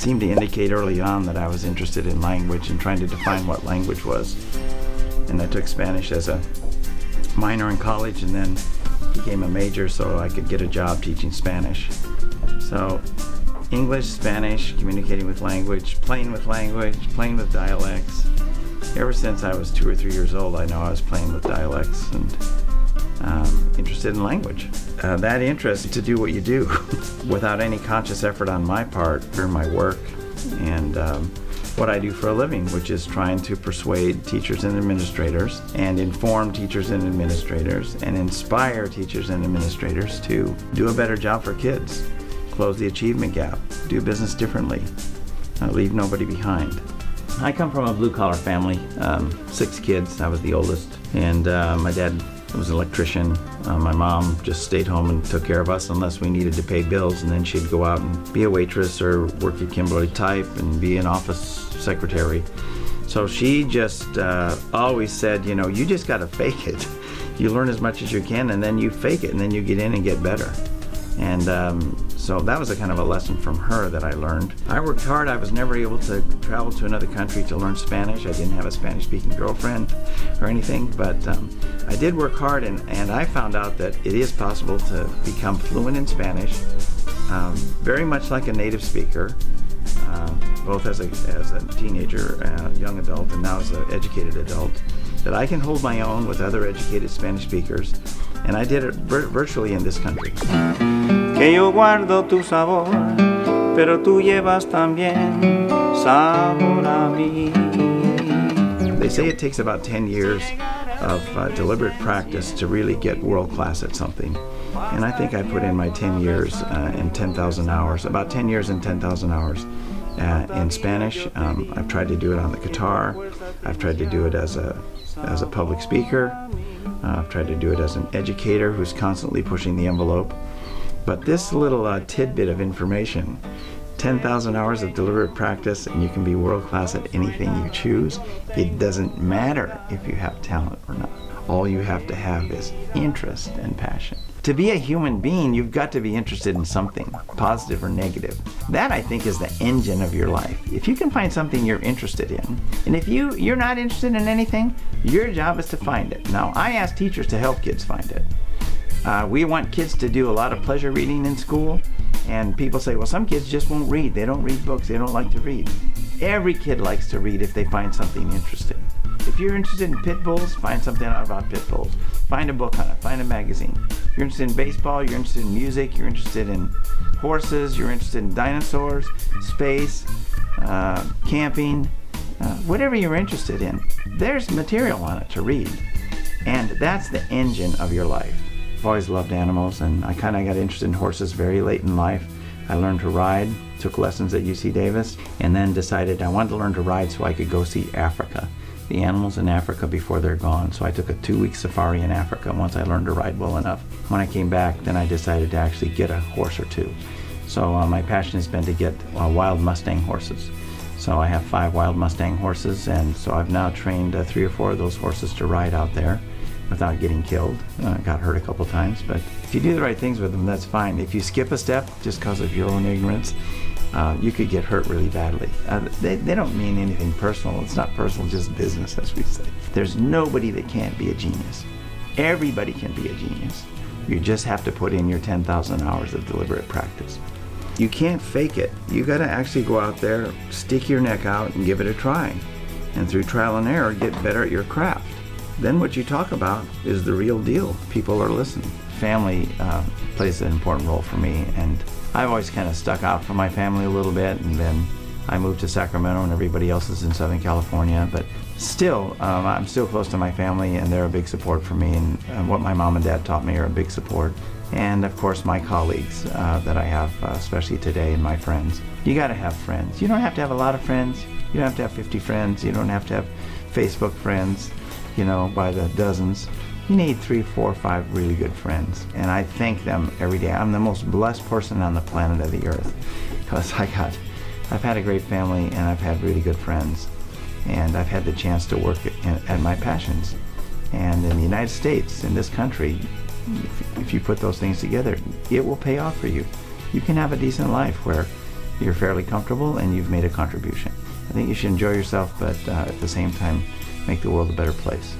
seemed to indicate early on that I was interested in language and trying to define what language was. And I took Spanish as a minor in college and then became a major so I could get a job teaching Spanish. So English, Spanish, communicating with language, playing with dialects. Ever since I was 2 or 3 years old, I know I was playing with dialects and interested in language. That interest to do what you do without any conscious effort on my part through my work and what I do for a living, which is trying to persuade teachers and administrators and inform teachers and administrators and inspire teachers and administrators to do a better job for kids, close the achievement gap, do business differently, leave nobody behind. I come from a blue-collar family, 6 kids. I was the oldest, and my dad was an electrician. My mom just stayed home and took care of us unless we needed to pay bills, and then she'd go out and be a waitress or work at Kimberly Type and be an office secretary. So she just always said, you know, you just got to fake it. You learn as much as you can, and then you fake it, and then you get in and get better. And so that was a kind of a lesson from her that I learned. I worked hard. I was never able to travel to another country to learn Spanish. I didn't have a Spanish-speaking girlfriend or anything, but I did work hard, and I found out that it is possible to become fluent in Spanish, very much like a native speaker, both as a teenager, young adult, and now as an educated adult, that I can hold my own with other educated Spanish speakers, and I did it virtually in this country. Que yo guardo tu sabor, pero tú llevas también sabor a mí. They say it takes about 10 years of deliberate practice to really get world class at something. And I think I put in my 10 years and 10,000 hours, about 10 years and 10,000 hours in Spanish. I've tried to do it on the guitar. I've tried to do it as a public speaker. I've tried to do it as an educator who's constantly pushing the envelope. But this little tidbit of information, 10,000 hours of deliberate practice, and you can be world-class at anything you choose. It doesn't matter if you have talent or not. All you have to have is interest and passion. To be a human being, you've got to be interested in something, positive or negative. That, I think, is the engine of your life. If you can find something you're interested in, and if you're not interested in anything, your job is to find it. Now, I ask teachers to help kids find it. We want kids to do a lot of pleasure reading in school, and people say, well, some kids just won't read. They don't read books. They don't like to read. Every kid likes to read if they find something interesting. If you're interested in pit bulls, find something out about pit bulls. Find a book on it. Find a magazine. If you're interested in baseball, you're interested in music, you're interested in horses, you're interested in dinosaurs, space, camping, whatever you're interested in, there's material on it to read. And that's the engine of your life. I've always loved animals, and I kind of got interested in horses very late in life. I learned to ride, took lessons at UC Davis, and then decided I wanted to learn to ride so I could go see Africa, the animals in Africa before they're gone. So I took a 2-week safari in Africa once I learned to ride well enough. When I came back, then I decided to actually get a horse or two. So my passion has been to get wild Mustang horses. So I have 5 wild Mustang horses, and so I've now trained 3 or 4 of those horses to ride out there without getting killed. Got hurt a couple times, but if you do the right things with them, that's fine. If you skip a step just because of your own ignorance, you could get hurt really badly. They don't mean anything personal. It's not personal, just business, as we say. There's nobody that can't be a genius. Everybody can be a genius. You just have to put in your 10,000 hours of deliberate practice. You can't fake it. You got to actually go out there, stick your neck out, and give it a try. And through trial and error, get better at your craft. Then what you talk about is the real deal. People are listening. Family plays an important role for me, and I've always kind of stuck out from my family a little bit, and then I moved to Sacramento and everybody else is in Southern California, but still, I'm still close to my family, and they're a big support for me, and what my mom and dad taught me are a big support. And of course my colleagues that I have, especially today, and my friends. You gotta have friends. You don't have to have a lot of friends. You don't have to have 50 friends. You don't have to have Facebook friends, you know, by the dozens. You need 3, 4, 5 really good friends, and I thank them every day. I'm the most blessed person on the planet of the earth, because I've had a great family, and I've had really good friends, and I've had the chance to work at my passions. And in the United States, in this country, if you put those things together, it will pay off for you. You can have a decent life where you're fairly comfortable and you've made a contribution. I think you should enjoy yourself, but at the same time, make the world a better place.